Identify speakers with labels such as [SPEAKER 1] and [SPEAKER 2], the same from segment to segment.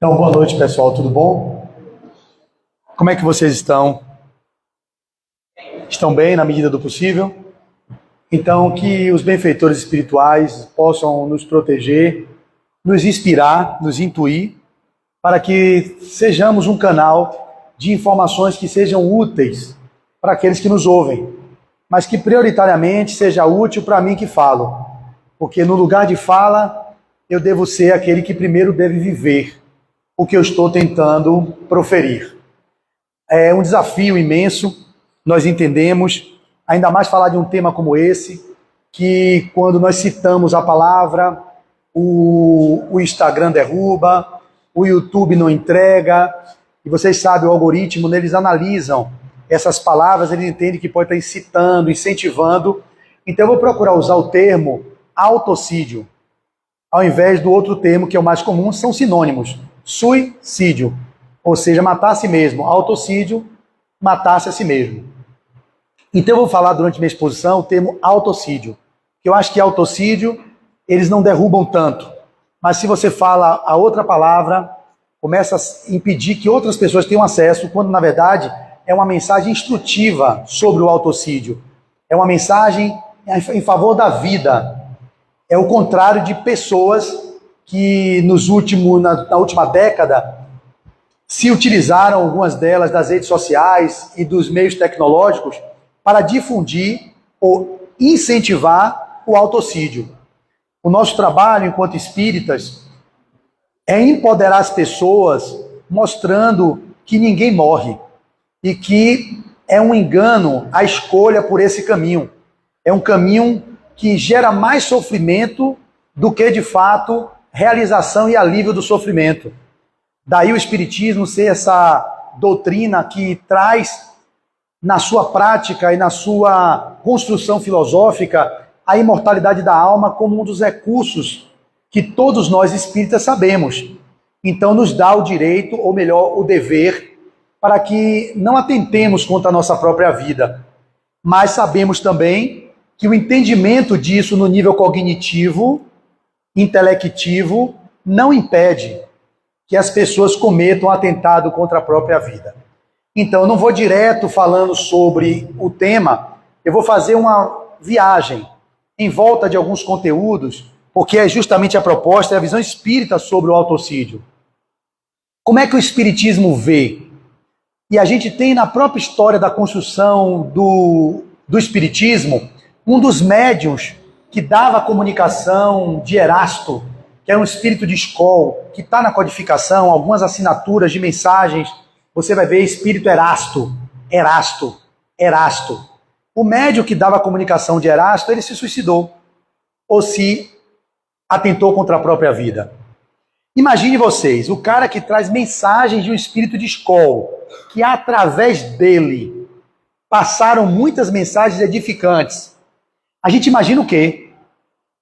[SPEAKER 1] Então, boa noite, pessoal, tudo bom? Como é que vocês estão? Estão bem na medida do possível? Então, que os benfeitores espirituais possam nos proteger, nos inspirar, nos intuir, para que sejamos um canal de informações que sejam úteis para aqueles que nos ouvem, mas que prioritariamente seja útil para mim que falo, porque no lugar de fala, eu devo ser aquele que primeiro deve viver o que eu estou tentando proferir. É um desafio imenso, nós entendemos, ainda mais falar de um tema como esse, que quando nós citamos a palavra, o Instagram derruba, o YouTube não entrega, e vocês sabem, o algoritmo, eles analisam essas palavras, eles entendem que pode estar incitando, incentivando, então eu vou procurar usar o termo autocídio, ao invés do outro termo que é o mais comum, são sinônimos. Suicídio, ou seja, matar a si mesmo. Autocídio, matar-se a si mesmo. Então eu vou falar durante minha exposição o termo autocídio, que eu acho que autocídio, eles não derrubam tanto, mas se você fala a outra palavra, começa a impedir que outras pessoas tenham acesso, quando na verdade é uma mensagem instrutiva sobre o autocídio. É uma mensagem em favor da vida. É o contrário de pessoas que na última década se utilizaram, algumas delas, das redes sociais e dos meios tecnológicos para difundir ou incentivar o autocídio. O nosso trabalho enquanto espíritas é empoderar as pessoas mostrando que ninguém morre e que é um engano a escolha por esse caminho. É um caminho que gera mais sofrimento do que, de fato, realização e alívio do sofrimento. Daí o Espiritismo ser essa doutrina que traz na sua prática e na sua construção filosófica a imortalidade da alma como um dos recursos que todos nós espíritas sabemos. Então nos dá o direito, ou melhor, o dever, para que não atentemos contra a nossa própria vida. Mas sabemos também que o entendimento disso no nível cognitivo, intelectivo, não impede que as pessoas cometam atentado contra a própria vida. Então, eu não vou direto falando sobre o tema, eu vou fazer uma viagem em volta de alguns conteúdos, porque é justamente a proposta, é a visão espírita sobre o autocídio. Como é que o Espiritismo vê? E a gente tem na própria história da construção do Espiritismo, um dos médiuns que dava a comunicação de Erasto, que era um espírito de escola, que está na codificação, algumas assinaturas de mensagens, você vai ver espírito Erasto. O médium que dava a comunicação de Erasto, ele se suicidou, ou se atentou contra a própria vida. Imagine vocês, o cara que traz mensagens de um espírito de escola, que através dele passaram muitas mensagens edificantes. A gente imagina o quê?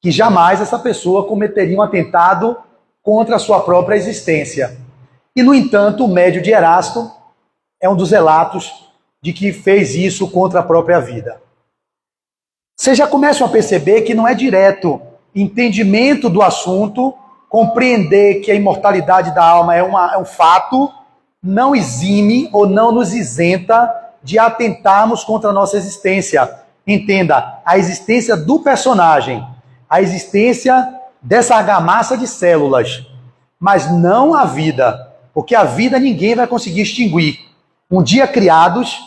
[SPEAKER 1] Que jamais essa pessoa cometeria um atentado contra a sua própria existência. E, no entanto, o médium de Erasto é um dos relatos de que fez isso contra a própria vida. Vocês já começam a perceber que não é direto entendimento do assunto, compreender que a imortalidade da alma é um fato, não exime ou não nos isenta de atentarmos contra a nossa existência. Entenda, a existência do personagem, a existência dessa argamassa de células, mas não a vida, porque a vida ninguém vai conseguir extinguir. Um dia criados,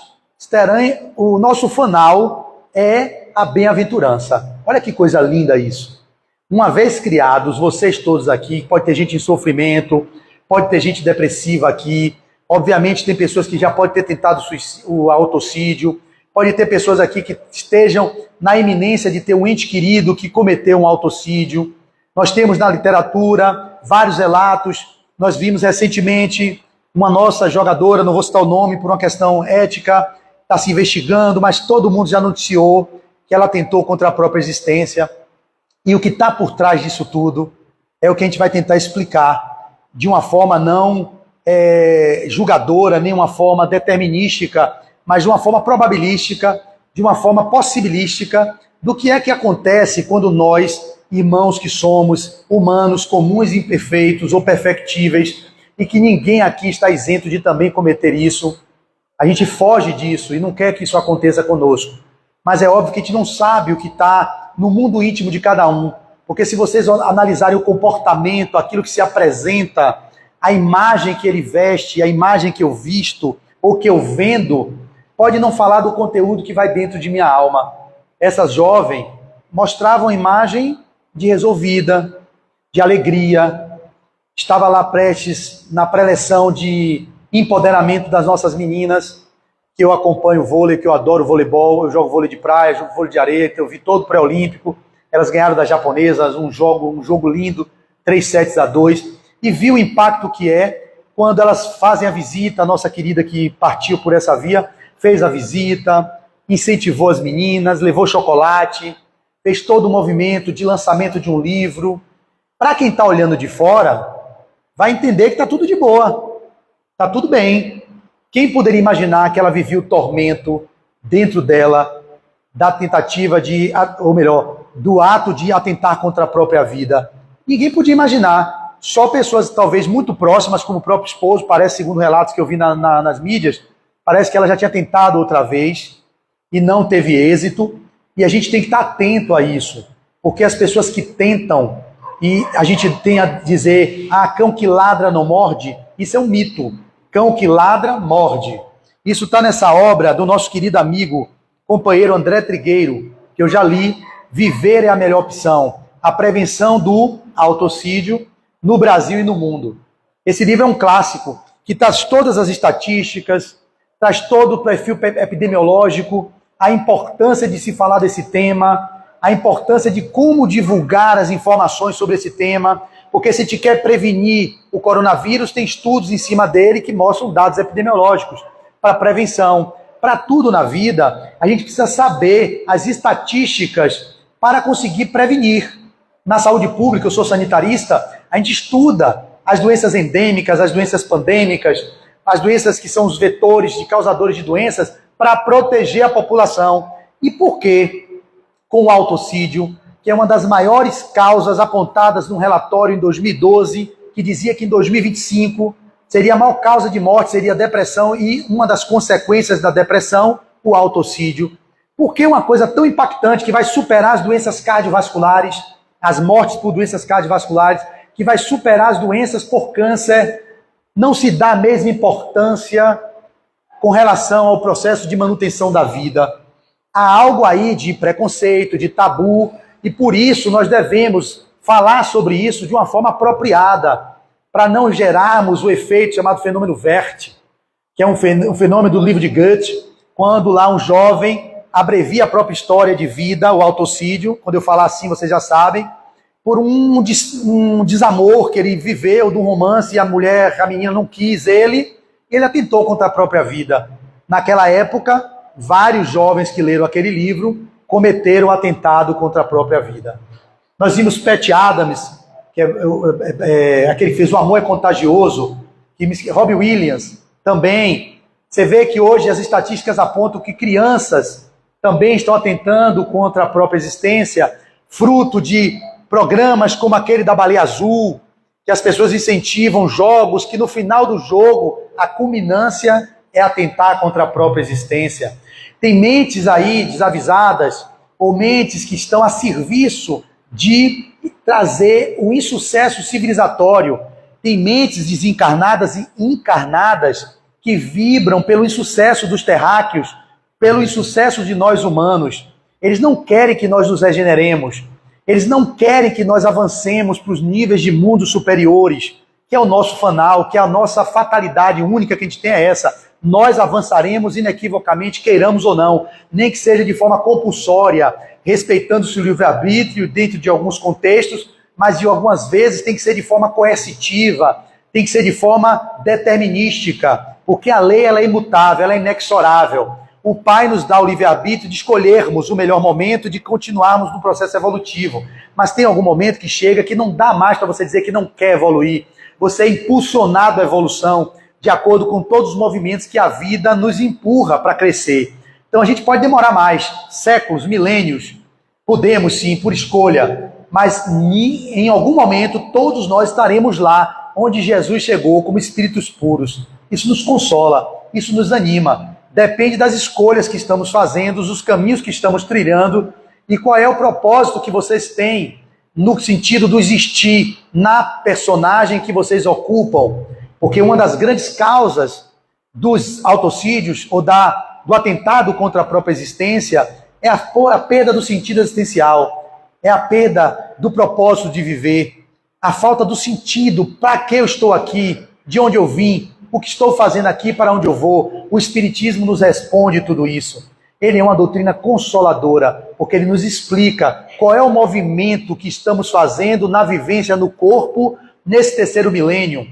[SPEAKER 1] o nosso fanal é a bem-aventurança. Olha que coisa linda isso. Uma vez criados, vocês todos aqui, pode ter gente em sofrimento, pode ter gente depressiva aqui, obviamente tem pessoas que já podem ter tentado o autocídio, pode ter pessoas aqui que estejam na iminência de ter um ente querido que cometeu um autocídio. Nós temos na literatura vários relatos. Nós vimos recentemente uma nossa jogadora, não vou citar o nome por uma questão ética, está se investigando, mas todo mundo já noticiou que ela tentou contra a própria existência. E o que está por trás disso tudo é o que a gente vai tentar explicar de uma forma não julgadora, nem uma forma determinística, mas de uma forma probabilística, de uma forma possibilística, do que é que acontece quando nós, irmãos que somos, humanos comuns e imperfeitos ou perfectíveis, e que ninguém aqui está isento de também cometer isso. A gente foge disso e não quer que isso aconteça conosco. Mas é óbvio que a gente não sabe o que está no mundo íntimo de cada um. Porque se vocês analisarem o comportamento, aquilo que se apresenta, a imagem que ele veste, a imagem que eu visto ou que eu vendo, pode não falar do conteúdo que vai dentro de minha alma. Essas jovens mostravam imagem de resolvida, de alegria, estava lá prestes na preleção de empoderamento das nossas meninas, que eu acompanho o vôlei, que eu adoro voleibol, eu jogo vôlei de praia, jogo vôlei de areia, eu vi todo o pré-olímpico, elas ganharam das japonesas, um jogo lindo, 3-2, e vi o impacto que é quando elas fazem a visita, a nossa querida que partiu por essa via, fez a visita, incentivou as meninas, levou chocolate, fez todo o movimento de lançamento de um livro. Para quem está olhando de fora, vai entender que está tudo de boa, está tudo bem. Quem poderia imaginar que ela vivia o tormento dentro dela da tentativa de, ou melhor, do ato de atentar contra a própria vida? Ninguém podia imaginar. Só pessoas talvez muito próximas, como o próprio esposo, parece, segundo relatos que eu vi nas mídias, parece que ela já tinha tentado outra vez e não teve êxito. E a gente tem que estar atento a isso, porque as pessoas que tentam, e a gente tem a dizer, cão que ladra não morde, isso é um mito. Cão que ladra, morde. Isso está nessa obra do nosso querido amigo, companheiro André Trigueiro, que eu já li, Viver é a Melhor Opção, a prevenção do autocídio no Brasil e no mundo. Esse livro é um clássico, que traz todas as estatísticas, traz todo o perfil epidemiológico, a importância de se falar desse tema, a importância de como divulgar as informações sobre esse tema, porque se te quer prevenir o coronavírus, tem estudos em cima dele que mostram dados epidemiológicos para prevenção. Para tudo na vida, a gente precisa saber as estatísticas para conseguir prevenir. Na saúde pública, eu sou sanitarista, a gente estuda as doenças endêmicas, as doenças pandêmicas, as doenças que são os vetores de causadores de doenças, para proteger a população. E por quê? Com o autocídio, que é uma das maiores causas apontadas num relatório em 2012, que dizia que em 2025 seria a maior causa de morte, seria a depressão, e uma das consequências da depressão, o autocídio. Por que uma coisa tão impactante que vai superar as doenças cardiovasculares, as mortes por doenças cardiovasculares, que vai superar as doenças por câncer, não se dá a mesma importância com relação ao processo de manutenção da vida? Há algo aí de preconceito, de tabu, e por isso nós devemos falar sobre isso de uma forma apropriada, para não gerarmos o efeito chamado fenômeno Vert, que é um fenômeno do livro de Goethe, quando lá um jovem abrevia a própria história de vida, o autocídio. Quando eu falar assim, vocês já sabem, por um desamor que ele viveu, de um romance, e a menina não quis ele atentou contra a própria vida. Naquela época, vários jovens que leram aquele livro cometeram um atentado contra a própria vida. Nós vimos Pat Adams, que é aquele que fez O Amor é Contagioso, Robbie Williams também. Você vê que hoje as estatísticas apontam que crianças também estão atentando contra a própria existência, fruto de programas como aquele da Baleia Azul, que as pessoas incentivam jogos que no final do jogo a culminância é atentar contra a própria existência. Tem mentes aí desavisadas, ou mentes que estão a serviço de trazer o insucesso civilizatório. Tem mentes desencarnadas e encarnadas que vibram pelo insucesso dos terráqueos, pelo insucesso de nós humanos. Eles não querem que nós nos regeneremos. Eles não querem que nós avancemos para os níveis de mundos superiores, que é o nosso fanal, que é a nossa fatalidade única que a gente tem é essa. Nós avançaremos inequivocamente, queiramos ou não, nem que seja de forma compulsória, respeitando-se o livre-arbítrio dentro de alguns contextos, mas de algumas vezes tem que ser de forma coercitiva, tem que ser de forma determinística, porque a lei ela é imutável, ela é inexorável. O Pai nos dá o livre-arbítrio de escolhermos o melhor momento, de continuarmos no processo evolutivo. Mas tem algum momento que chega que não dá mais para você dizer que não quer evoluir. Você é impulsionado à evolução de acordo com todos os movimentos que a vida nos empurra para crescer. Então a gente pode demorar mais, séculos, milênios. Podemos sim, por escolha. Mas em algum momento todos nós estaremos lá, onde Jesus chegou como espíritos puros. Isso nos consola, isso nos anima. Depende das escolhas que estamos fazendo, dos caminhos que estamos trilhando e qual é o propósito que vocês têm no sentido do existir na personagem que vocês ocupam. Porque uma das grandes causas dos autocídios ou do atentado contra a própria existência é a perda do sentido existencial, é a perda do propósito de viver, a falta do sentido, para que eu estou aqui, de onde eu vim, o que estou fazendo aqui, para onde eu vou. O Espiritismo nos responde tudo isso. Ele é uma doutrina consoladora, porque ele nos explica qual é o movimento que estamos fazendo na vivência no corpo nesse terceiro milênio.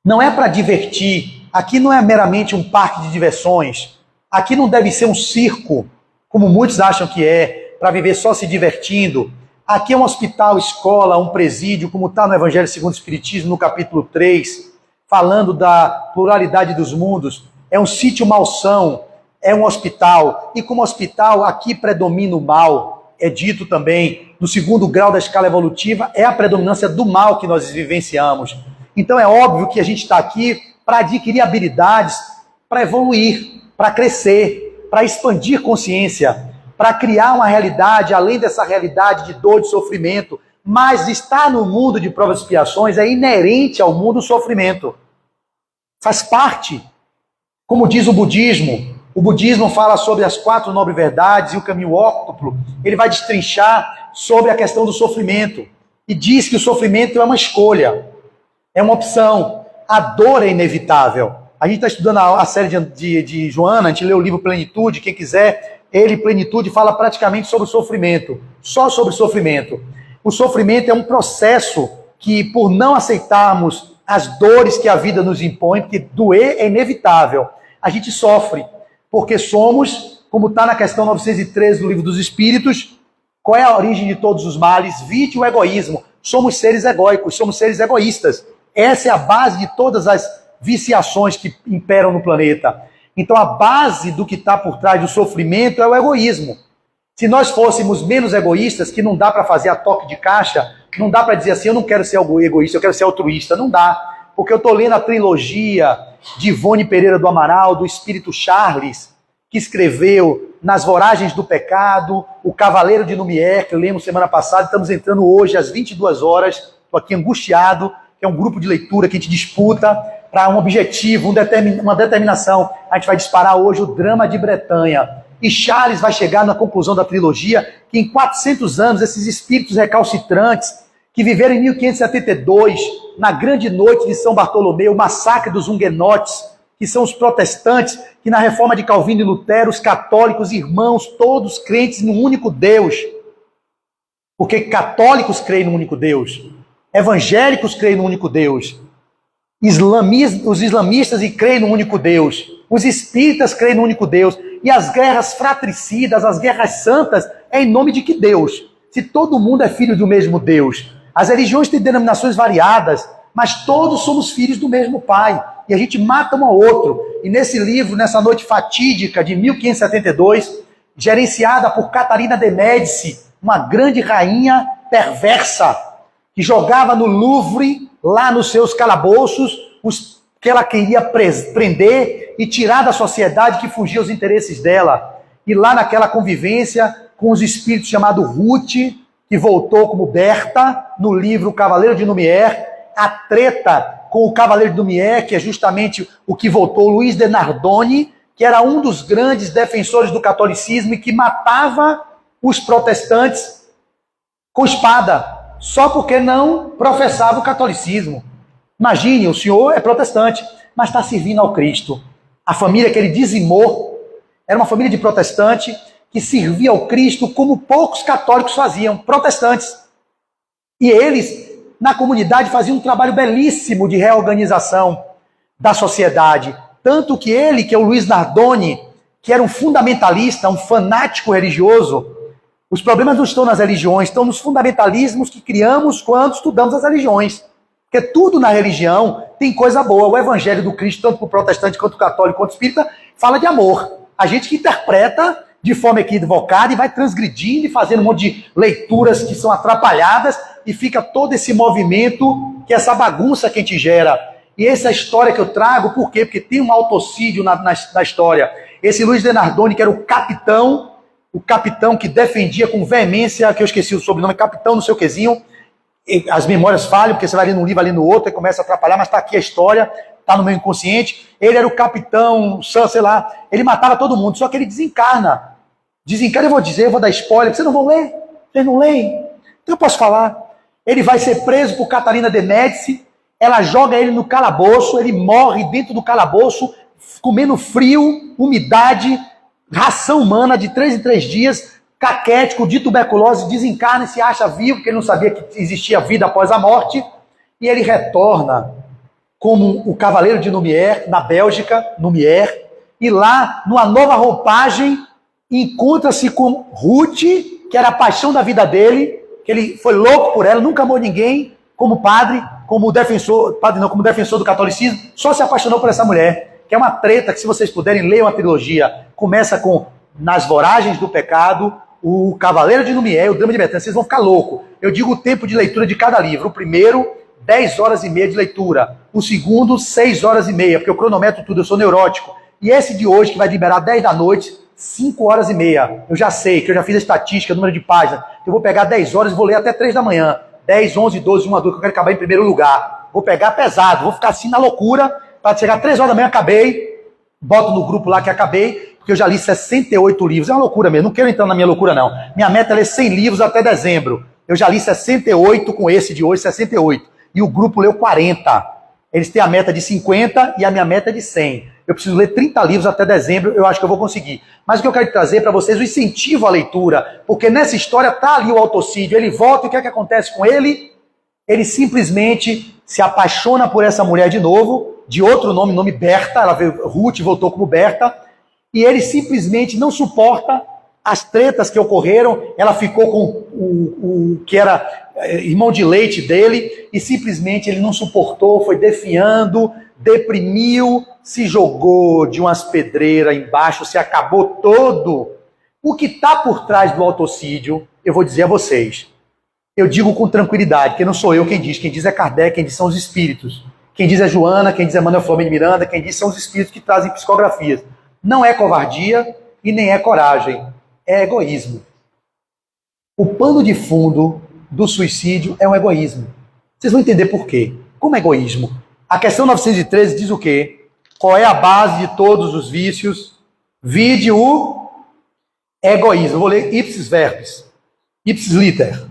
[SPEAKER 1] Não é para divertir, aqui não é meramente um parque de diversões, aqui não deve ser um circo, como muitos acham que é, para viver só se divertindo. Aqui é um hospital, escola, um presídio, como está no Evangelho segundo o Espiritismo, no capítulo 3, falando da pluralidade dos mundos. É um sítio malsão, é um hospital, e como hospital, aqui predomina o mal. É dito também, no segundo grau da escala evolutiva, é a predominância do mal que nós vivenciamos. Então é óbvio que a gente está aqui para adquirir habilidades, para evoluir, para crescer, para expandir consciência, para criar uma realidade, além dessa realidade de dor, de sofrimento. Mas estar no mundo de provas e expiações é inerente ao mundo do sofrimento. Faz parte. Como diz o budismo fala sobre as 4 nobres verdades e o caminho óctuplo. Ele vai destrinchar sobre a questão do sofrimento. E diz que o sofrimento é uma escolha, é uma opção. A dor é inevitável. A gente está estudando a série de Joana, a gente lê o livro Plenitude, quem quiser, Plenitude, fala praticamente sobre o sofrimento, só sobre o sofrimento. O sofrimento é um processo que, por não aceitarmos as dores que a vida nos impõe, porque doer é inevitável, a gente sofre, porque somos, como está na questão 913 do Livro dos Espíritos, qual é a origem de todos os males? Vide o egoísmo. Somos seres egóicos, somos seres egoístas. Essa é a base de todas as viciações que imperam no planeta. Então a base do que está por trás do sofrimento é o egoísmo. Se nós fôssemos menos egoístas, que não dá para fazer a toque de caixa, não dá para dizer assim, eu não quero ser egoísta, eu quero ser altruísta, não dá. Porque eu estou lendo a trilogia de Ivone Pereira do Amaral, do Espírito Charles, que escreveu Nas Voragens do Pecado, O Cavaleiro de Lumière, que lemos semana passada, estamos entrando hoje às 22 horas, estou aqui angustiado, que é um grupo de leitura que a gente disputa para um objetivo, uma determinação. A gente vai disparar hoje o Drama de Bretanha. E Charles vai chegar na conclusão da trilogia que em 400 anos esses espíritos recalcitrantes que viveram em 1572, na grande noite de São Bartolomeu, o massacre dos huguenotes, que são os protestantes, que na reforma de Calvino e Lutero, os católicos, irmãos, todos crentes num único Deus. Porque católicos creem no único Deus, evangélicos creem no único Deus, os islamistas creem no único Deus, os espíritas creem no único Deus, e as guerras fratricidas, as guerras santas, é em nome de que Deus? Se todo mundo é filho do mesmo Deus. As religiões têm denominações variadas, mas todos somos filhos do mesmo Pai, e a gente mata um ao outro. E nesse livro, nessa noite fatídica de 1572, gerenciada por Catarina de Médici, uma grande rainha perversa, que jogava no Louvre, lá nos seus calabouços, os que ela queria prender e tirar da sociedade que fugia aos interesses dela. E lá naquela convivência com os espíritos chamado Ruth, que voltou como Berta, no livro Cavaleiro de Lumière, a treta com o Cavaleiro de Lumière, que é justamente o que voltou, Luiz de Nardoni, que era um dos grandes defensores do catolicismo e que matava os protestantes com espada, só porque não professava o catolicismo. Imagine, o senhor é protestante, mas está servindo ao Cristo. A família que ele dizimou era uma família de protestante que servia ao Cristo como poucos católicos faziam, protestantes. E eles, na comunidade, faziam um trabalho belíssimo de reorganização da sociedade. Tanto que ele, que é o Luiz Nardoni, que era um fundamentalista, um fanático religioso, os problemas não estão nas religiões, estão nos fundamentalismos que criamos quando estudamos as religiões. Porque tudo na religião tem coisa boa. O evangelho do Cristo, tanto para o protestante, quanto o católico, quanto o espírita, fala de amor. A gente que interpreta de forma equivocada e vai transgredindo e fazendo um monte de leituras que são atrapalhadas, e fica todo esse movimento, que é essa bagunça que a gente gera. E essa história que eu trago, por quê? Porque tem um autocídio na história. Esse Luiz de Nardoni, que era o capitão que defendia com veemência, que eu esqueci o sobrenome, capitão no seu quezinho, as memórias falham, porque você vai ler num livro, ali no outro, e começa a atrapalhar, mas está aqui a história, está no meu inconsciente. Ele era o capitão, sei lá, ele matava todo mundo, só que ele desencarna. Desencarna, eu vou dar spoiler, vocês não vão ler? Vocês não leem? Então eu posso falar. Ele vai ser preso por Catarina de Médici, ela joga ele no calabouço, ele morre dentro do calabouço, comendo frio, umidade, ração humana de 3 em 3 dias, caquético, de tuberculose, desencarna e se acha vivo, porque ele não sabia que existia vida após a morte, e ele retorna como o Cavaleiro de Lumière, na Bélgica, Lumière, e lá, numa nova roupagem, encontra-se com Ruth, que era a paixão da vida dele, que ele foi louco por ela, nunca amou ninguém, como padre, como defensor do catolicismo, só se apaixonou por essa mulher, que é uma treta que, se vocês puderem, leiam a trilogia. Começa com Nas Voragens do Pecado, o Cavaleiro de Lumière, o Drama de Betânia. Vocês vão ficar loucos. Eu digo o tempo de leitura de cada livro. O primeiro, 10 horas e meia de leitura. O segundo, 6 horas e meia, porque eu cronometro tudo, eu sou neurótico. E esse de hoje, que vai liberar 10 da noite, 5 horas e meia. Eu já sei, que eu já fiz a estatística, o número de páginas. Eu vou pegar 10 horas e vou ler até 3 da manhã. 10, 11, 12, 1, 2, que eu quero acabar em primeiro lugar. Vou pegar pesado, vou ficar assim na loucura, para chegar 3 horas da manhã, acabei, boto no grupo lá que acabei, porque eu já li 68 livros. É uma loucura mesmo, não quero entrar na minha loucura não. Minha meta é ler 100 livros até dezembro. Eu já li 68 com esse de hoje, 68. E o grupo leu 40. Eles têm a meta de 50 e a minha meta é de 100. Eu preciso ler 30 livros até dezembro, eu acho que eu vou conseguir. Mas o que eu quero trazer para vocês é o incentivo à leitura, porque nessa história está ali o autocídio. Ele volta e o que é que acontece com ele? Ele simplesmente se apaixona por essa mulher de novo, de outro nome, nome Berta, ela veio, Ruth voltou como Berta, e ele simplesmente não suporta as tretas que ocorreram. Ela ficou com o que era irmão de leite dele, e simplesmente ele não suportou, foi definhando, deprimiu, se jogou de umas pedreiras embaixo, se acabou todo. O que está por trás do autocídio, eu vou dizer a vocês. Eu digo com tranquilidade, que não sou eu quem diz é Kardec, quem diz são os espíritos. Quem diz é Joana, quem diz é Manuel Flamengo de Miranda, quem diz são os espíritos que trazem psicografias. Não é covardia e nem é coragem, é egoísmo. O pano de fundo do suicídio é um egoísmo. Vocês vão entender por quê. Como egoísmo? A questão 913 diz o quê? Qual é a base de todos os vícios? Vide o egoísmo. Eu vou ler ipsis verbis, ipsis liter.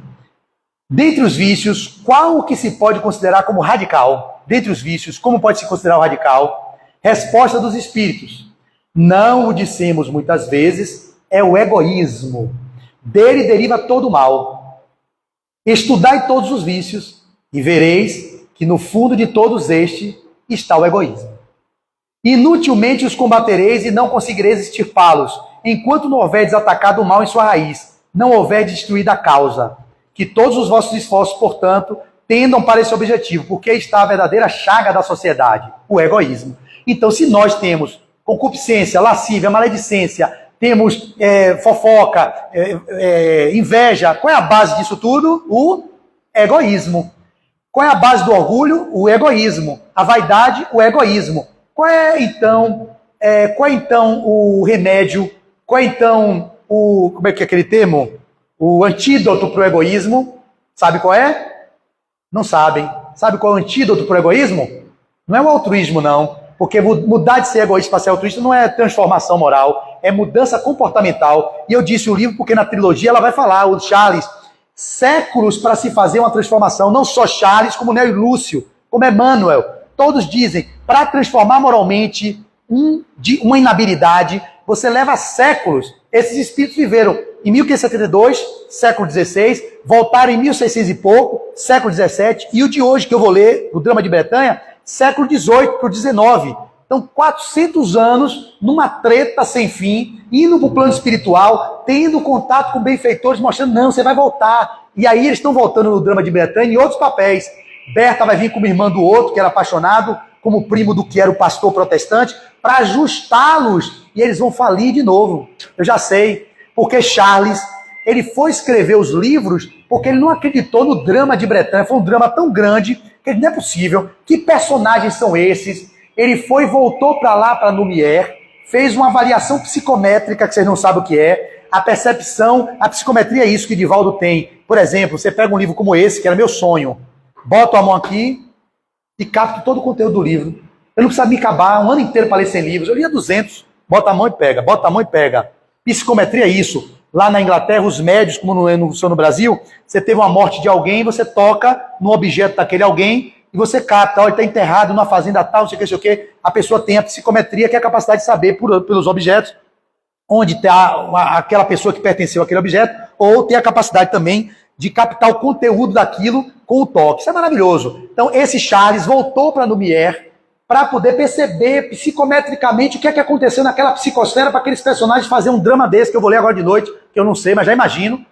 [SPEAKER 1] Dentre os vícios, qual o que se pode considerar como radical? Dentre os vícios, como pode se considerar o radical? Resposta dos espíritos. Não o dissemos muitas vezes, é o egoísmo. Dele deriva todo o mal. Estudai todos os vícios e vereis que no fundo de todos este está o egoísmo. Inutilmente os combatereis e não conseguireis extirpá-los, enquanto não houverdes atacado o mal em sua raiz, não houverdes destruído a causa. Que todos os vossos esforços, portanto, tendam para esse objetivo, porque está a verdadeira chaga da sociedade, o egoísmo. Então, se nós temos concupiscência, lascívia, maledicência, temos fofoca, inveja, qual é a base disso tudo? O egoísmo. Qual é a base do orgulho? O egoísmo. A vaidade? O egoísmo. Qual é então o remédio? Qual é então como é que é aquele termo? O antídoto para o egoísmo? Sabe qual é? Não sabem. Sabe qual é o antídoto para o egoísmo? Não é o altruísmo, não. Porque mudar de ser egoísta para ser altruísta não é transformação moral, é mudança comportamental. E eu disse o livro porque na trilogia ela vai falar, o Charles, séculos para se fazer uma transformação. Não só Charles, como Neo e Lúcio, como Emmanuel. Todos dizem, para transformar moralmente uma inabilidade, você leva séculos. Esses espíritos viveram em 1572, século XVI, voltaram em 1600 e pouco, século XVII, e o de hoje que eu vou ler, o Drama de Bretanha, século XVIII para o XIX. Então, 400 anos numa treta sem fim, indo para o plano espiritual, tendo contato com benfeitores, mostrando, não, você vai voltar. E aí eles estão voltando no Drama de Bretanha em outros papéis. Berta vai vir como irmã do outro, que era apaixonado, como primo do que era o pastor protestante, para ajustá-los, e eles vão falir de novo. Eu já sei, porque Charles, ele foi escrever os livros porque ele não acreditou no drama de Bretanha. Foi um drama tão grande que não é possível. Que personagens são esses? Ele foi e voltou para lá, para Lumière, fez uma avaliação psicométrica, que vocês não sabem o que é. A percepção, a psicometria é isso que Divaldo tem. Por exemplo, você pega um livro como esse, que era meu sonho, bota a mão aqui e capta todo o conteúdo do livro. Eu não precisava me acabar um ano inteiro para ler 100 livros. Eu lia 200. Bota a mão e pega, bota a mão e pega. Psicometria é isso. Lá na Inglaterra, os médios, como no Brasil, você teve uma morte de alguém, você toca no objeto daquele alguém e você capta, ó, ele está enterrado numa fazenda tal, não sei o que. A pessoa tem a psicometria, que é a capacidade de saber pelos objetos onde está aquela pessoa que pertenceu àquele objeto, ou tem a capacidade também de captar o conteúdo daquilo com o toque. Isso é maravilhoso. Então, esse Charles voltou para Lumière para poder perceber psicometricamente o que é que aconteceu naquela psicosfera para aqueles personagens fazer um drama desse, que eu vou ler agora de noite, que eu não sei, mas já imagino.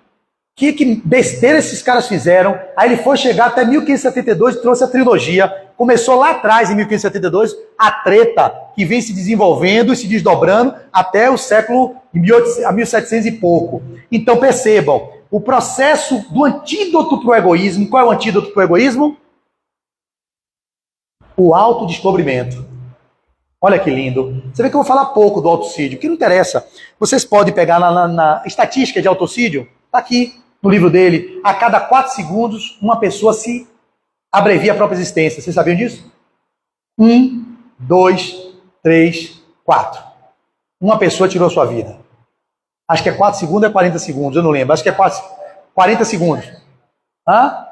[SPEAKER 1] Que besteira esses caras fizeram. Aí ele foi chegar até 1572 e trouxe a trilogia. Começou lá atrás, em 1572, a treta que vem se desenvolvendo e se desdobrando até o século 1700 e pouco. Então percebam, o processo do antídoto para o egoísmo. Qual é o antídoto para o egoísmo? O autodescobrimento. Olha que lindo. Você vê que eu vou falar pouco do autocídio, que não interessa. Vocês podem pegar na estatística de autocídio, está aqui no livro dele, a cada 4 segundos uma pessoa se abrevia a própria existência. Vocês sabiam disso? 1, 2, 3, 4. Uma pessoa tirou sua vida. Acho que é 4 segundos ou é 40 segundos, eu não lembro. Acho que é 40 segundos. Hã?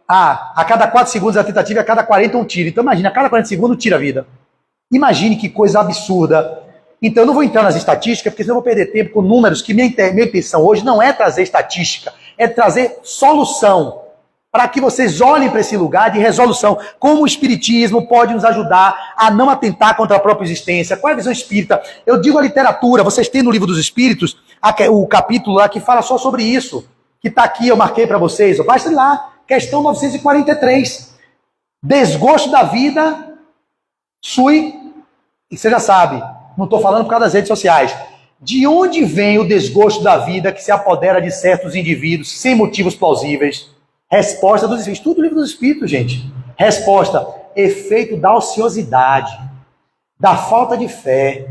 [SPEAKER 1] A cada 4 segundos a tentativa, a cada 40 um tiro. Então imagina, a cada 40 segundos tira a vida. Imagine que coisa absurda. Então eu não vou entrar nas estatísticas, porque senão eu vou perder tempo com números, que minha intenção hoje não é trazer estatística, é trazer solução, para que vocês olhem para esse lugar de resolução. Como o Espiritismo pode nos ajudar a não atentar contra a própria existência. Qual é a visão espírita? Eu digo a literatura, vocês têm no Livro dos Espíritos o capítulo lá que fala só sobre isso, que está aqui, eu marquei para vocês, basta ir lá. Questão 943. Desgosto da vida, sui, e você já sabe, não estou falando por causa das redes sociais. De onde vem o desgosto da vida que se apodera de certos indivíduos sem motivos plausíveis? Resposta dos Espíritos. Tudo livro dos Espíritos, gente. Resposta: efeito da ociosidade, da falta de fé.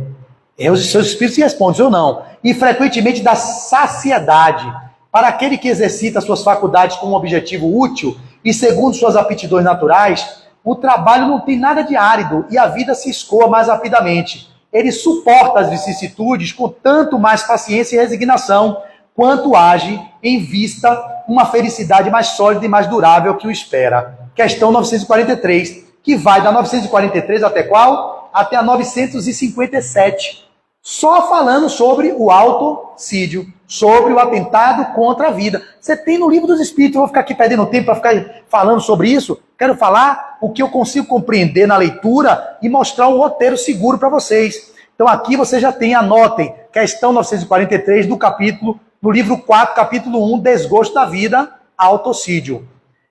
[SPEAKER 1] Os seus espíritos respondem, eu não. E frequentemente da saciedade. Para aquele que exercita suas faculdades com um objetivo útil e segundo suas aptidões naturais, o trabalho não tem nada de árido e a vida se escoa mais rapidamente. Ele suporta as vicissitudes com tanto mais paciência e resignação, quanto age em vista uma felicidade mais sólida e mais durável que o espera. Questão 943, que vai da 943 até qual? Até a 957. Só falando sobre o autocídio, sobre o atentado contra a vida. Você tem no Livro dos Espíritos, eu vou ficar aqui perdendo tempo para ficar falando sobre isso. Quero falar o que eu consigo compreender na leitura e mostrar um roteiro seguro para vocês. Então aqui vocês já têm, anotem, questão 943 do capítulo, no livro 4, capítulo 1, Desgosto da Vida, Autocídio.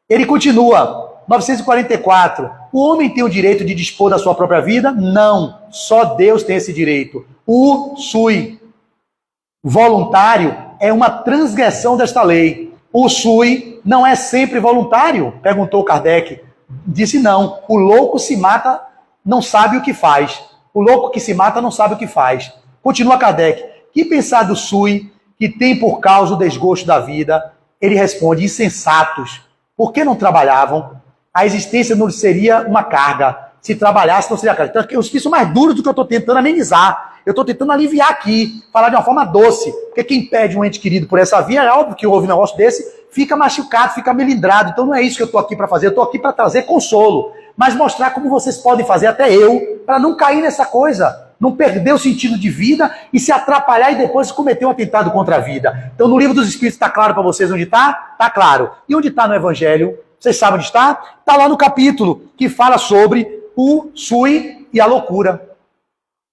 [SPEAKER 1] Ele continua, 944, o homem tem o direito de dispor da sua própria vida? Não, só Deus tem esse direito. O sui voluntário é uma transgressão desta lei. O sui não é sempre voluntário? Perguntou Kardec. Disse não. O louco se mata, não sabe o que faz. O louco que se mata não sabe o que faz. Continua Kardec. Que pensar do sui que tem por causa o desgosto da vida? Ele responde, insensatos. Por que não trabalhavam? A existência não seria uma carga. Se trabalhasse, não seria carga. Então, os espíritos são mais duros do que eu estou tentando amenizar. Eu estou tentando aliviar aqui, falar de uma forma doce. Porque quem perde um ente querido por essa via, é óbvio que ouve um negócio desse, fica machucado, fica melindrado. Então não é isso que eu estou aqui para fazer. Eu estou aqui para trazer consolo. Mas mostrar como vocês podem fazer, até eu, para não cair nessa coisa. Não perder o sentido de vida e se atrapalhar e depois cometer um atentado contra a vida. Então no Livro dos Espíritos está claro para vocês onde está? Está claro. E onde está no Evangelho? Vocês sabem onde está? Está lá no capítulo que fala sobre o sui e a loucura.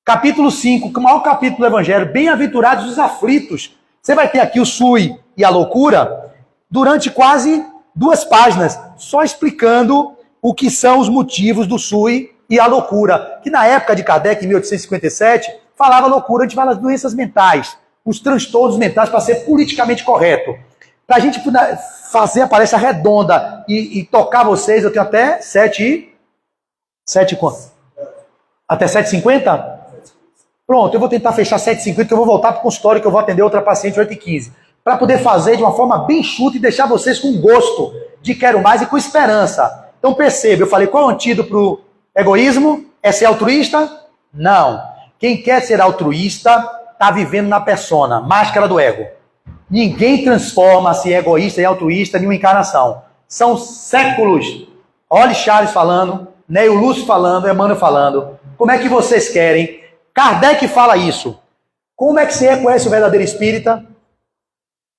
[SPEAKER 1] Capítulo 5, o maior capítulo do Evangelho, bem-aventurados os aflitos. Você vai ter aqui o sui e a loucura durante quase 2 páginas, só explicando o que são os motivos do sui e a loucura. Que na época de Kardec, em 1857, falava loucura, a gente fala das doenças mentais, os transtornos mentais, para ser politicamente correto. Para a gente fazer a palestra redonda e tocar vocês, eu tenho até 7 quanto? Até 7h50? Pronto, eu vou tentar fechar 7h50, que eu vou voltar para o consultório, que eu vou atender outra paciente 8h15. Para poder fazer de uma forma bem chuta e deixar vocês com gosto de quero mais e com esperança. Então perceba, eu falei, qual é o antídoto para o egoísmo? É ser altruísta? Não. Quem quer ser altruísta está vivendo na persona, máscara do ego. Ninguém transforma-se egoísta e altruísta em uma encarnação. São séculos. Olha Charles falando, Neil Lúcio falando, Emmanuel falando. Como é que vocês querem? Kardec fala isso. Como é que você reconhece o verdadeiro espírita?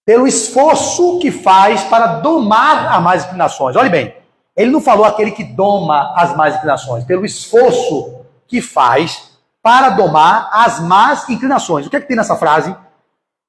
[SPEAKER 1] Pelo esforço que faz para domar as más inclinações. Olha bem, ele não falou aquele que doma as más inclinações. Pelo esforço que faz para domar as más inclinações. O que é que tem nessa frase?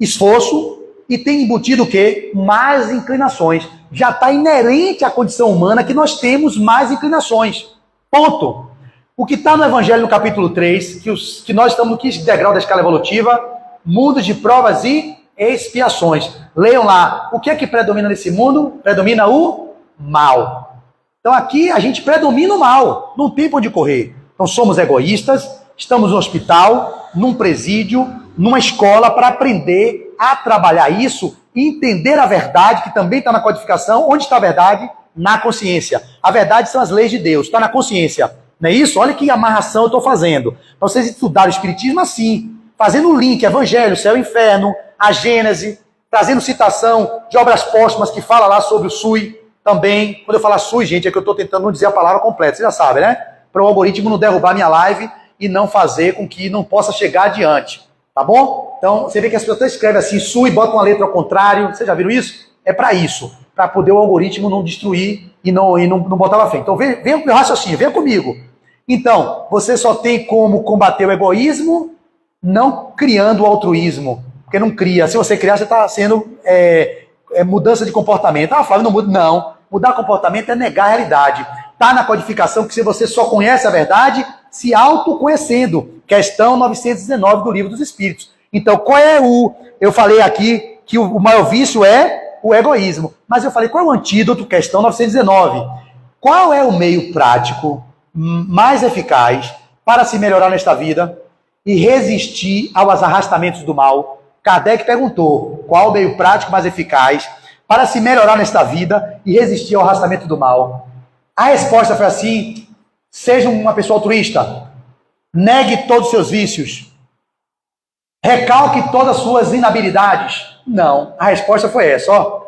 [SPEAKER 1] Esforço. E tem embutido o quê? Mais inclinações. Já está inerente à condição humana que nós temos mais inclinações. Ponto. O que está no Evangelho no capítulo 3, que nós estamos no quinto degrau da escala evolutiva, mundo de provas e expiações. Leiam lá. O que é que predomina nesse mundo? Predomina o mal. Então aqui a gente predomina o mal. Não tem para onde correr. Então somos egoístas, estamos no hospital, num presídio, numa escola para aprender a trabalhar isso e entender a verdade, que também está na codificação. Onde está a verdade? Na consciência. A verdade são as leis de Deus, está na consciência. Não é isso? Olha que amarração eu estou fazendo. Para vocês estudarem o Espiritismo assim, fazendo o link, Evangelho, Céu e Inferno, a Gênese, trazendo citação de obras póstumas que fala lá sobre o SUI também. Quando eu falar SUI, gente, é que eu estou tentando não dizer a palavra completa, vocês já sabem, né? Para o algoritmo não derrubar minha live e não fazer com que não possa chegar adiante. Tá bom? Então, você vê que as pessoas até escrevem assim, SUI, botam uma letra ao contrário. Vocês já viram isso? É para isso. Para poder o algoritmo não destruir e não botar pra frente. Então, venha com o meu raciocínio, venha comigo. Então, você só tem como combater o egoísmo não criando o altruísmo. Porque não cria. Se você criar, você está sendo mudança de comportamento. Ah, Flávio, não muda. Não. Mudar comportamento é negar a realidade. Está na codificação que se você só conhece a verdade, se autoconhecendo. Questão 919 do Livro dos Espíritos. Então, qual é eu falei aqui que o maior vício é o egoísmo. Mas eu falei, qual é o antídoto? Questão 919. Qual é o meio prático mais eficaz para se melhorar nesta vida e resistir aos arrastamentos do mal? Kardec perguntou, qual o meio prático mais eficaz para se melhorar nesta vida e resistir ao arrastamento do mal? A resposta foi assim, seja uma pessoa altruísta, negue todos os seus vícios, recalque todas as suas inabilidades. Não, a resposta foi essa, ó.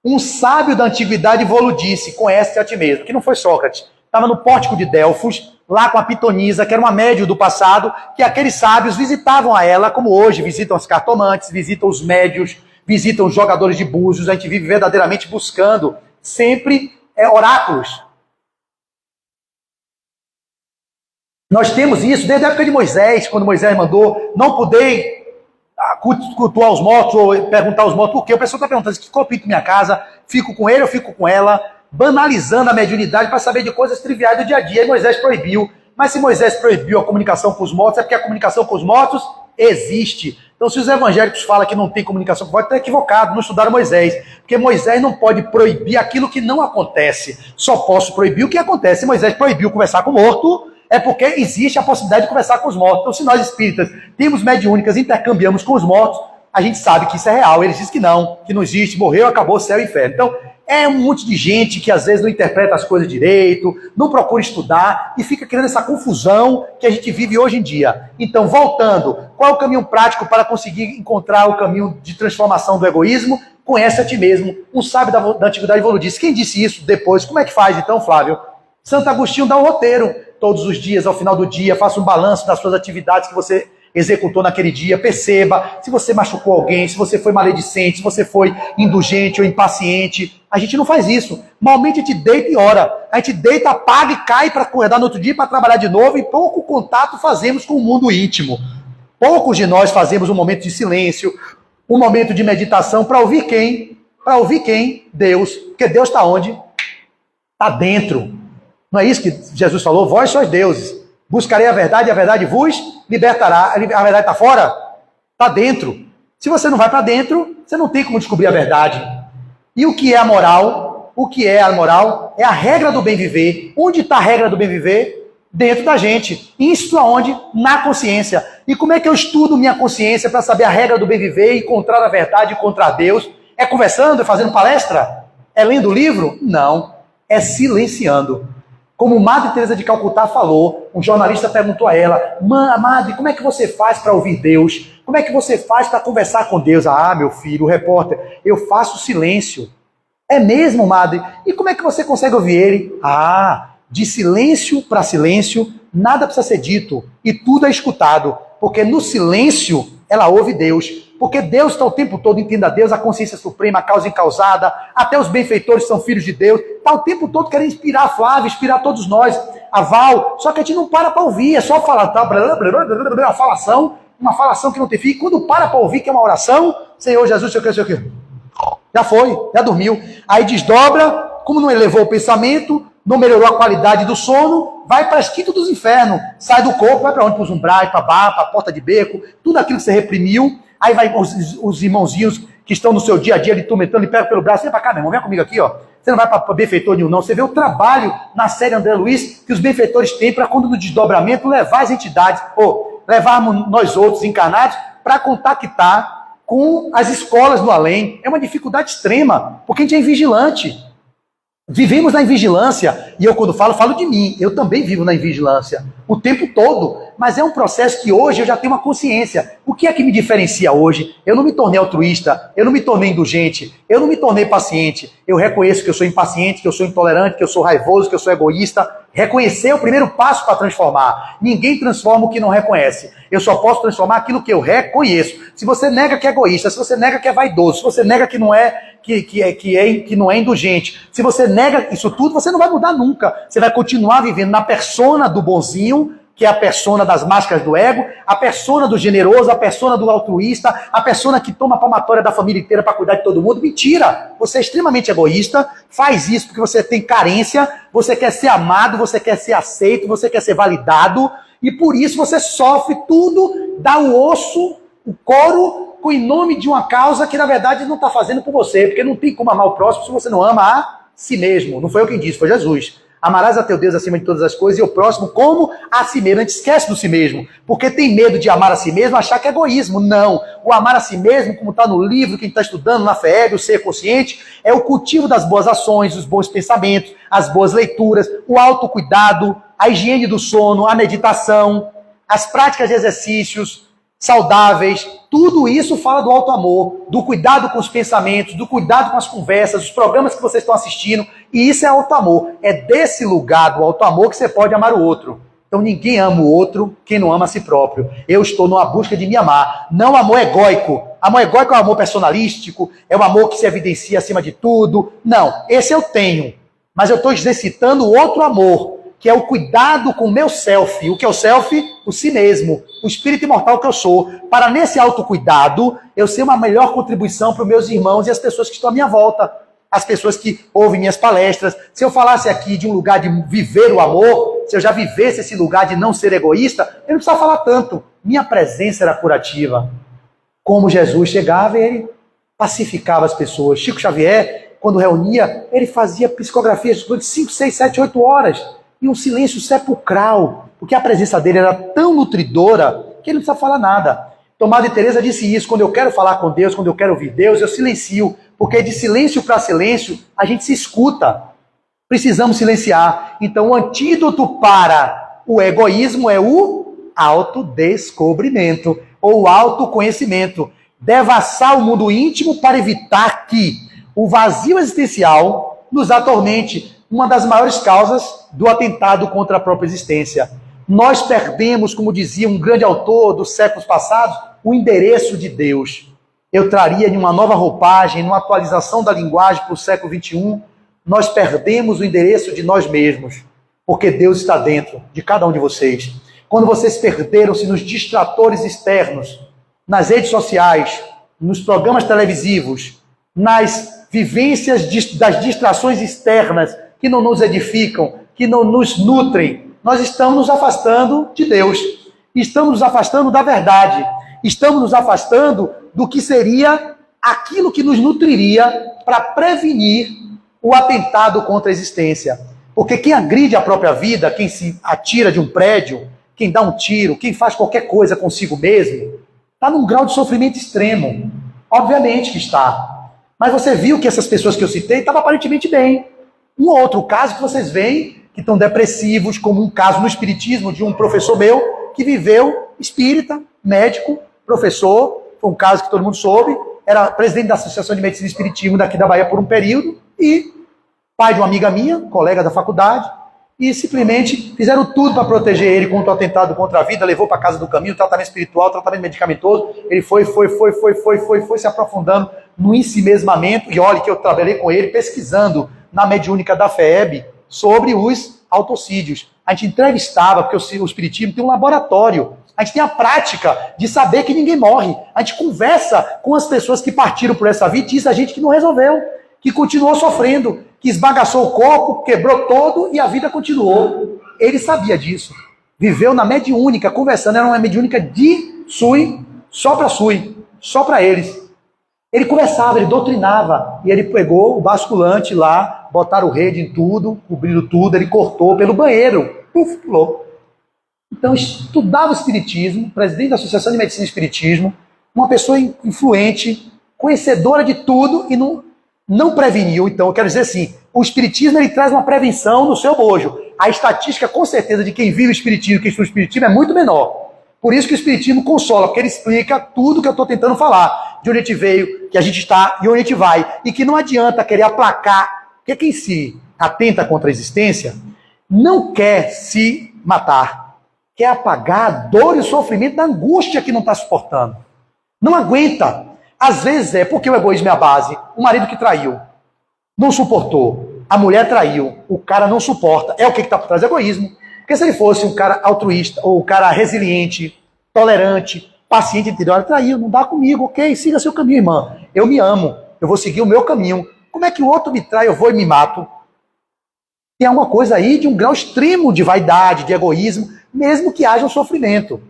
[SPEAKER 1] Um sábio da antiguidade disse, conhece-te a ti mesmo, que não foi Sócrates, estava no pórtico de Delfos, lá com a Pitonisa, que era uma médium do passado, que aqueles sábios visitavam a ela, como hoje visitam os cartomantes, visitam os médios, visitam os jogadores de búzios. A gente vive verdadeiramente buscando sempre oráculos. Nós temos isso desde a época de Moisés, quando Moisés mandou não poder cultuar os mortos ou perguntar aos mortos por quê. A pessoa está perguntando, que eu pinto minha casa, fico com ele ou fico com ela, banalizando a mediunidade para saber de coisas triviais do dia a dia. E Moisés proibiu. Mas se Moisés proibiu a comunicação com os mortos, é porque a comunicação com os mortos existe. Então, se os evangélicos falam que não tem comunicação com os mortos, estão equivocados, não estudaram Moisés. Porque Moisés não pode proibir aquilo que não acontece. Só posso proibir o que acontece. Se Moisés proibiu conversar com o morto, é porque existe a possibilidade de conversar com os mortos. Então, se nós espíritas temos mediúnicas, intercambiamos com os mortos, a gente sabe que isso é real. Eles dizem que não existe, morreu, acabou, céu e inferno. Então, é um monte de gente que às vezes não interpreta as coisas direito, não procura estudar e fica criando essa confusão que a gente vive hoje em dia. Então, voltando, qual é o caminho prático para conseguir encontrar o caminho de transformação do egoísmo? Conhece a ti mesmo. Um sábio da antiguidade disse. Quem disse isso depois? Como é que faz então, Flávio? Santo Agostinho dá um roteiro. Todos os dias, ao final do dia, faça um balanço das suas atividades que você executou naquele dia, perceba se você machucou alguém, se você foi maledicente, se você foi indulgente ou impaciente. A gente não faz isso. Normalmente a gente deita e ora. A gente deita, apaga e cai para acordar no outro dia para trabalhar de novo e pouco contato fazemos com o mundo íntimo. Poucos de nós fazemos um momento de silêncio, um momento de meditação para ouvir quem? Para ouvir quem? Deus. Porque Deus está onde? Está dentro. Não é isso que Jesus falou? Vós sois deuses. Buscarei a verdade e a verdade vos libertará. A verdade está fora? Está dentro. Se você não vai para dentro, você não tem como descobrir a verdade. E o que é a moral? O que é a moral? É a regra do bem viver. Onde está a regra do bem viver? Dentro da gente. Isso aonde? Na consciência. E como é que eu estudo minha consciência para saber a regra do bem viver, encontrar a verdade, encontrar Deus? É conversando? É fazendo palestra? É lendo livro? Não. É silenciando. Como Madre Teresa de Calcutá falou, um jornalista perguntou a ela: Madre, como é que você faz para ouvir Deus? Como é que você faz para conversar com Deus? Ah, meu filho, o repórter, eu faço silêncio. É mesmo, Madre? E como é que você consegue ouvir ele? Ah, de silêncio para silêncio, nada precisa ser dito e tudo é escutado, porque no silêncio ela ouve Deus. Porque Deus está o tempo todo, entenda Deus, a consciência suprema, a causa incausada, até os benfeitores são filhos de Deus, está o tempo todo querendo inspirar a Flávia, inspirar todos nós, a Val, só que a gente não para ouvir, é só falar, tá? Uma falação que não tem fim. Quando para ouvir, que é uma oração, Senhor Jesus, sei o que. Já foi, já dormiu. Aí desdobra, como não elevou o pensamento, não melhorou a qualidade do sono, vai para as quintas dos infernos, sai do corpo, vai para onde? Para os umbrais, para a barra, para a porta de beco, tudo aquilo que você reprimiu. Aí vai os irmãozinhos que estão no seu dia a dia ali tormentando, ele pega pelo braço, vem pra cá, meu irmão, vem comigo aqui, ó. Você não vai para benfeitor nenhum, não. Você vê o trabalho na série André Luiz que os benfeitores têm para, quando no desdobramento, levar as entidades, ou levarmos nós outros encarnados para contactar com as escolas no além. É uma dificuldade extrema, porque a gente é invigilante. Vivemos na invigilância, e eu quando falo de mim, eu também vivo na invigilância, o tempo todo, mas é um processo que hoje eu já tenho uma consciência. O que é que me diferencia hoje? Eu não me tornei altruísta, eu não me tornei indulgente, eu não me tornei paciente, eu reconheço que eu sou impaciente, que eu sou intolerante, que eu sou raivoso, que eu sou egoísta. Reconhecer é o primeiro passo para transformar. Ninguém transforma o que não reconhece. Eu só posso transformar aquilo que eu reconheço. Se você nega que é egoísta, se você nega que é vaidoso, se você nega que não é que não é indulgente, se você nega isso tudo, você não vai mudar nunca. Você vai continuar vivendo na persona do bonzinho, que é a persona das máscaras do ego, a persona do generoso, a persona do altruísta, a persona que toma a palmatória da família inteira para cuidar de todo mundo. Mentira! Você é extremamente egoísta, faz isso porque você tem carência, você quer ser amado, você quer ser aceito, você quer ser validado, e por isso você sofre tudo, dá o osso, o couro, em nome de uma causa que na verdade não está fazendo por você, porque não tem como amar o próximo se você não ama a si mesmo. Não foi eu quem disse, foi Jesus. Amarás a teu Deus acima de todas as coisas e o próximo como a si mesmo. A gente esquece do si mesmo, porque tem medo de amar a si mesmo, achar que é egoísmo. Não. O amar a si mesmo, como está no livro que a gente está estudando na FEB, o Ser Consciente, é o cultivo das boas ações, os bons pensamentos, as boas leituras, o autocuidado, a higiene do sono, a meditação, as práticas de exercícios saudáveis. Tudo isso fala do auto-amor, do cuidado com os pensamentos, do cuidado com as conversas, os programas que vocês estão assistindo. E isso é auto-amor. É desse lugar do auto-amor que você pode amar o outro. Então ninguém ama o outro quem não ama a si próprio. Eu estou numa busca de me amar. Não amor egóico. Amor egóico é um amor personalístico, é um amor que se evidencia acima de tudo. Não, esse eu tenho. Mas eu estou exercitando o outro amor, que é o cuidado com o meu self. O que é o self? O si mesmo, o espírito imortal que eu sou. Para nesse autocuidado, eu ser uma melhor contribuição para os meus irmãos e as pessoas que estão à minha volta. As pessoas que ouvem minhas palestras. Se eu falasse aqui de um lugar de viver o amor, se eu já vivesse esse lugar de não ser egoísta, eu não precisava falar tanto. Minha presença era curativa. Como Jesus chegava, ele pacificava as pessoas. Chico Xavier, quando reunia, ele fazia psicografias de 5, 6, 7, 8 horas. E um silêncio sepulcral, porque a presença dele era tão nutridora que ele não precisa falar nada. Então, Madre Teresa disse isso: quando eu quero falar com Deus, quando eu quero ouvir Deus, eu silencio, porque de silêncio para silêncio a gente se escuta. Precisamos silenciar. Então, o antídoto para o egoísmo é o autodescobrimento, ou autoconhecimento. Devassar o mundo íntimo para evitar que o vazio existencial nos atormente. Uma das maiores causas do atentado contra a própria existência. Nós perdemos, como dizia um grande autor dos séculos passados, o endereço de Deus. Eu traria em uma nova roupagem, numa atualização da linguagem para o século XXI, nós perdemos o endereço de nós mesmos, porque Deus está dentro de cada um de vocês. Quando vocês perderam-se nos distratores externos, nas redes sociais, nos programas televisivos, nas vivências das distrações externas, que não nos edificam, que não nos nutrem, nós estamos nos afastando de Deus, estamos nos afastando da verdade, estamos nos afastando do que seria aquilo que nos nutriria para prevenir o atentado contra a existência. Porque quem agride a própria vida, quem se atira de um prédio, quem dá um tiro, quem faz qualquer coisa consigo mesmo, está num grau de sofrimento extremo. Obviamente que está. Mas você viu que essas pessoas que eu citei estavam aparentemente bem. Um outro caso que vocês veem, que estão depressivos, como um caso no espiritismo de um professor meu, que viveu espírita, médico, professor, foi um caso que todo mundo soube, era presidente da Associação de Medicina e Espiritismo daqui da Bahia por um período, e pai de uma amiga minha, colega da faculdade, e simplesmente fizeram tudo para proteger ele contra o atentado contra a vida, levou para casa do caminho, tratamento espiritual, tratamento medicamentoso, ele foi se aprofundando no ensimesmamento, e olha que eu trabalhei com ele pesquisando na mediúnica da FEB sobre os autocídios. A gente entrevistava, porque o espiritismo tem um laboratório, a gente tem a prática de saber que ninguém morre, a gente conversa com as pessoas que partiram por essa vida e diz a gente que não resolveu, que continuou sofrendo, que esbagaçou o corpo, quebrou todo e a vida continuou. Ele sabia disso. Viveu na mediúnica, conversando, era uma mediúnica de Sui, só para eles. Ele conversava, ele doutrinava, e ele pegou o basculante lá, botaram rede em tudo, cobriram tudo, ele cortou pelo banheiro, pulou. Então, estudava o espiritismo, presidente da Associação de Medicina e Espiritismo, uma pessoa influente, conhecedora de tudo e não preveniu. Então, eu quero dizer assim, o espiritismo ele traz uma prevenção no seu bojo. A estatística, com certeza, de quem vive o espiritismo, quem estuda o espiritismo, é muito menor. Por isso que o espiritismo consola, porque ele explica tudo que eu estou tentando falar, de onde a gente veio, que a gente está e onde a gente vai. E que não adianta querer aplacar, porque quem se atenta contra a existência não quer se matar, quer apagar a dor e o sofrimento da angústia que não está suportando. Não aguenta. Às vezes é porque o egoísmo é a base. O marido que traiu, não suportou. A mulher traiu, o cara não suporta. É o que está por trás do egoísmo. Porque se ele fosse um cara altruísta, ou um cara resiliente, tolerante, paciente, entendeu? Ela traiu, não dá comigo, ok, siga seu caminho, irmã. Eu me amo, eu vou seguir o meu caminho. Como é que o outro me trai, eu vou e me mato? Tem alguma coisa aí de um grau extremo de vaidade, de egoísmo, mesmo que haja um sofrimento.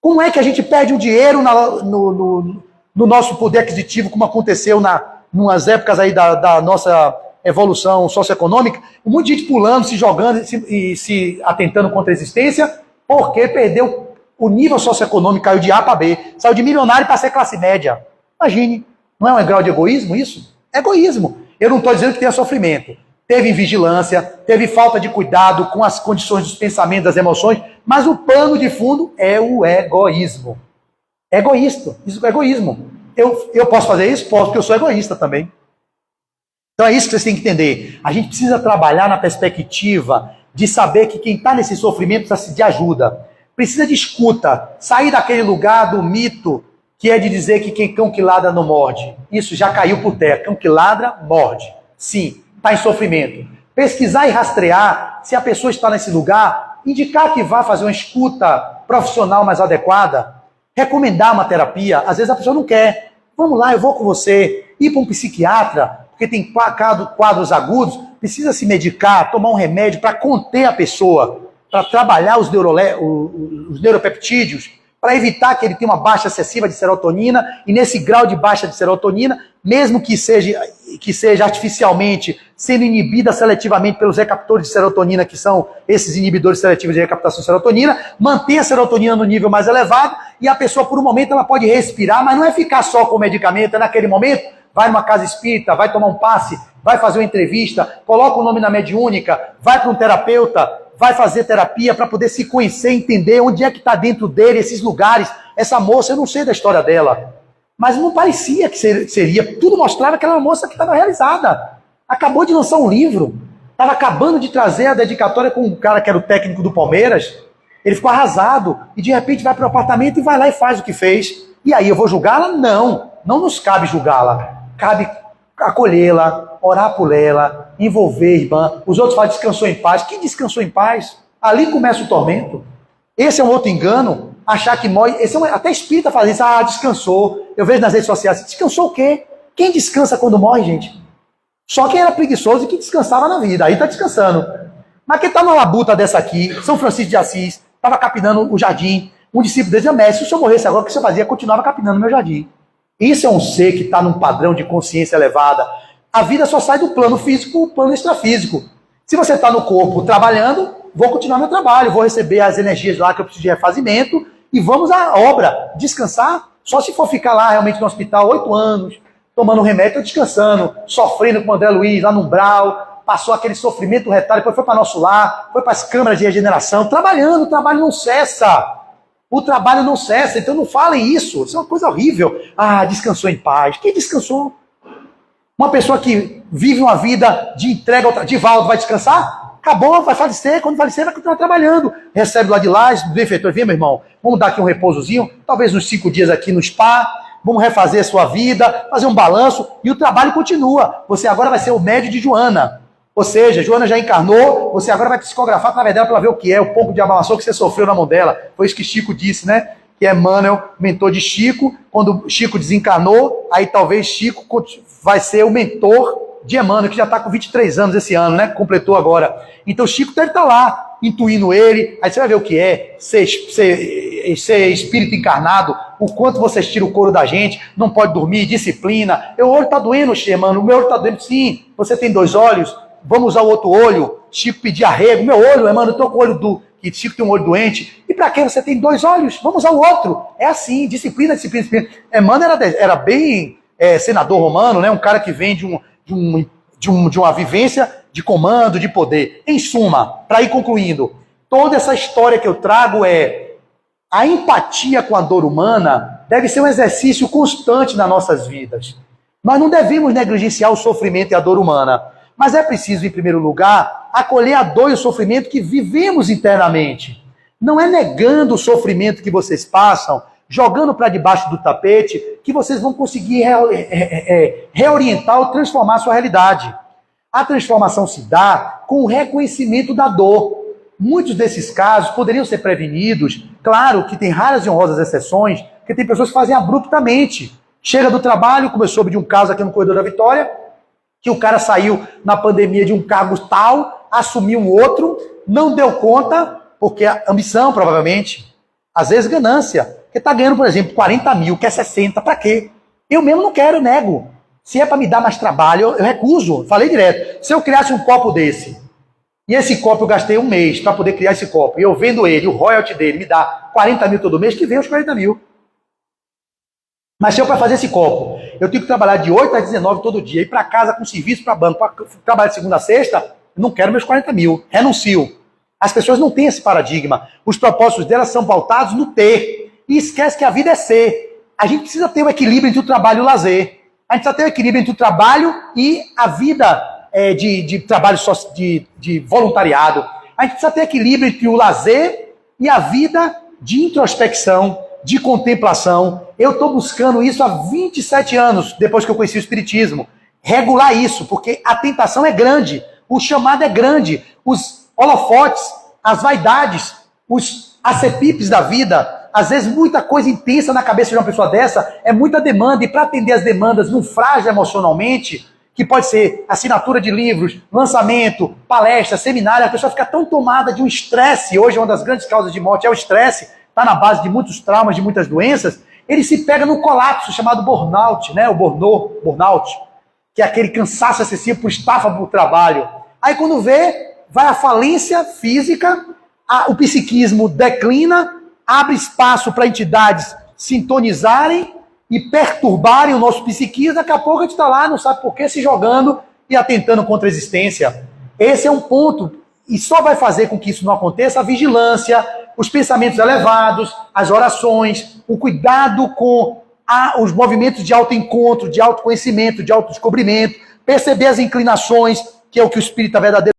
[SPEAKER 1] Como é que a gente perde o dinheiro no nosso poder aquisitivo, como aconteceu nas épocas aí da nossa evolução socioeconômica, um monte de gente pulando, se jogando e se atentando contra a existência, porque perdeu o nível socioeconômico, caiu de A para B, saiu de milionário para ser classe média. Imagine, não é um grau de egoísmo isso? É egoísmo. Eu não estou dizendo que tenha sofrimento. Teve invigilância, teve falta de cuidado com as condições dos pensamentos, das emoções, mas o pano de fundo é o egoísmo. É egoísta, isso é egoísmo. Eu posso fazer isso? Posso, porque eu sou egoísta também. Então é isso que vocês têm que entender. A gente precisa trabalhar na perspectiva de saber que quem está nesse sofrimento precisa de ajuda. Precisa de escuta. Sair daquele lugar do mito que é de dizer que quem cão que ladra não morde. Isso já caiu por terra. Cão que ladra, morde. Sim, está em sofrimento. Pesquisar e rastrear se a pessoa está nesse lugar, indicar que vá fazer uma escuta profissional mais adequada, recomendar uma terapia. Às vezes a pessoa não quer. Vamos lá, eu vou com você. Ir para um psiquiatra, porque tem quadros agudos, precisa se medicar, tomar um remédio para conter a pessoa, para trabalhar os neuropeptídeos, para evitar que ele tenha uma baixa excessiva de serotonina, e nesse grau de baixa de serotonina, mesmo que seja artificialmente, sendo inibida seletivamente pelos recaptores de serotonina, que são esses inibidores seletivos de recaptação de serotonina, manter a serotonina no nível mais elevado, e a pessoa, por um momento, ela pode respirar, mas não é ficar só com o medicamento, é naquele momento, vai numa casa espírita, vai tomar um passe, vai fazer uma entrevista, coloca o nome na mediúnica, vai para um terapeuta, vai fazer terapia para poder se conhecer, entender onde é que está dentro dele, esses lugares. Essa moça, eu não sei da história dela, mas não parecia que seria. Tudo mostrava que ela era uma moça que estava realizada. Acabou de lançar um livro, estava acabando de trazer a dedicatória com um cara que era o técnico do Palmeiras. Ele ficou arrasado e de repente vai para o apartamento e vai lá e faz o que fez. E aí eu vou julgá-la? Não, não nos cabe julgá-la. Cabe acolhê-la, orar por ela, envolver a irmã. Os outros falam descansou em paz. Quem descansou em paz? Ali começa o tormento. Esse é um outro engano, achar que morre. Até espírita faz isso, descansou. Eu vejo nas redes sociais, descansou o quê? Quem descansa quando morre, gente? Só quem era preguiçoso e que descansava na vida, aí está descansando. Mas quem está numa labuta dessa aqui, São Francisco de Assis, estava capinando o jardim, um discípulo dele dizia, mestre, se eu morresse agora, o que você fazia? Continuava capinando o meu jardim. Isso é um ser que está num padrão de consciência elevada. A vida só sai do plano físico para o plano extrafísico. Se você está no corpo trabalhando, vou continuar meu trabalho, vou receber as energias lá que eu preciso de refazimento e vamos à obra. Descansar, só se for ficar lá realmente no hospital 8 anos, tomando remédio, descansando, sofrendo com o André Luiz lá no umbral, passou aquele sofrimento retalho, depois foi para nosso lar, foi para as câmaras de regeneração, trabalhando, o trabalho não cessa. O trabalho não cessa, então não falem isso. Isso é uma coisa horrível. Ah, descansou em paz. Quem descansou? Uma pessoa que vive uma vida de entrega ao Divaldo vai descansar? Acabou, vai falecer. Quando falecer, vai continuar trabalhando. Recebe lá de lá, do benfeitor, vem, meu irmão, vamos dar aqui um repousozinho, talvez uns 5 dias aqui no spa, vamos refazer a sua vida, fazer um balanço, e o trabalho continua. Você agora vai ser o médio de Joana. Ou seja, Joana já encarnou, você agora vai psicografar através dela para ver o que é, o pouco de abalançou que você sofreu na mão dela. Foi isso que Chico disse, né? Que Emmanuel, mentor de Chico, quando Chico desencarnou, aí talvez Chico vai ser o mentor de Emmanuel, que já está com 23 anos esse ano, né? Completou agora. Então Chico deve estar lá, intuindo ele, aí você vai ver o que é ser espírito encarnado, o quanto você tira o couro da gente, não pode dormir, disciplina. O olho está doendo, mano, o meu olho está doendo. Sim, você tem 2 olhos, vamos usar o outro olho. Chico pedir arrego, meu olho, mano, eu tô com o olho do... que Chico tem um olho doente. E para que você tem 2 olhos? Vamos usar o outro. É assim, disciplina, disciplina, disciplina. Emmanuel era bem senador romano, né? Um cara que vem de uma vivência de comando, de poder. Em suma, para ir concluindo, toda essa história que eu trago é a empatia com a dor humana deve ser um exercício constante nas nossas vidas. Nós não devemos negligenciar o sofrimento e a dor humana. Mas é preciso, em primeiro lugar, acolher a dor e o sofrimento que vivemos internamente. Não é negando o sofrimento que vocês passam, jogando para debaixo do tapete, que vocês vão conseguir reorientar ou transformar a sua realidade. A transformação se dá com o reconhecimento da dor. Muitos desses casos poderiam ser prevenidos. Claro que tem raras e honrosas exceções, porque tem pessoas que fazem abruptamente. Chega do trabalho, como eu soube de um caso aqui no Corredor da Vitória, que o cara saiu na pandemia de um cargo tal, assumiu um outro, não deu conta, porque a ambição, provavelmente, às vezes ganância. Porque está ganhando, por exemplo, 40 mil, quer 60, para quê? Eu mesmo não quero, nego. Se é para me dar mais trabalho, eu recuso. Falei direto. Se eu criasse um copo desse, e esse copo eu gastei 1 mês para poder criar esse copo, e eu vendo ele, o royalty dele me dá 40 mil todo mês, que vem os 40 mil. Mas se eu, para fazer esse copo, eu tenho que trabalhar de 8 às 19 todo dia, ir para casa com serviço para banco, para trabalhar de segunda a sexta, eu não quero meus 40 mil, renuncio. As pessoas não têm esse paradigma. Os propósitos delas são pautados no ter. E esquece que a vida é ser. A gente precisa ter um equilíbrio entre o trabalho e o lazer. A gente precisa ter um equilíbrio entre o trabalho e a vida de trabalho de voluntariado. A gente precisa ter equilíbrio entre o lazer e a vida de introspecção, de contemplação. Eu estou buscando isso há 27 anos, depois que eu conheci o Espiritismo. Regular isso, porque a tentação é grande, o chamado é grande, os holofotes, as vaidades, os acepipes da vida, às vezes muita coisa intensa na cabeça de uma pessoa dessa, é muita demanda, e para atender as demandas num frágil emocionalmente, que pode ser assinatura de livros, lançamento, palestra, seminário, a pessoa fica tão tomada de um estresse. Hoje uma das grandes causas de morte é o estresse, está na base de muitos traumas, de muitas doenças. Ele se pega no colapso chamado burnout, né? O burnout, que é aquele cansaço excessivo por estafa do trabalho. Aí quando vê, vai à falência física, o psiquismo declina, abre espaço para entidades sintonizarem e perturbarem o nosso psiquismo. Daqui a pouco a gente está lá, não sabe por que, se jogando e atentando contra a existência. Esse é um ponto, e só vai fazer com que isso não aconteça a vigilância, os pensamentos elevados, as orações, o cuidado com os movimentos de autoencontro, de autoconhecimento, de autodescobrimento, perceber as inclinações, que é o que o espírita verdadeiro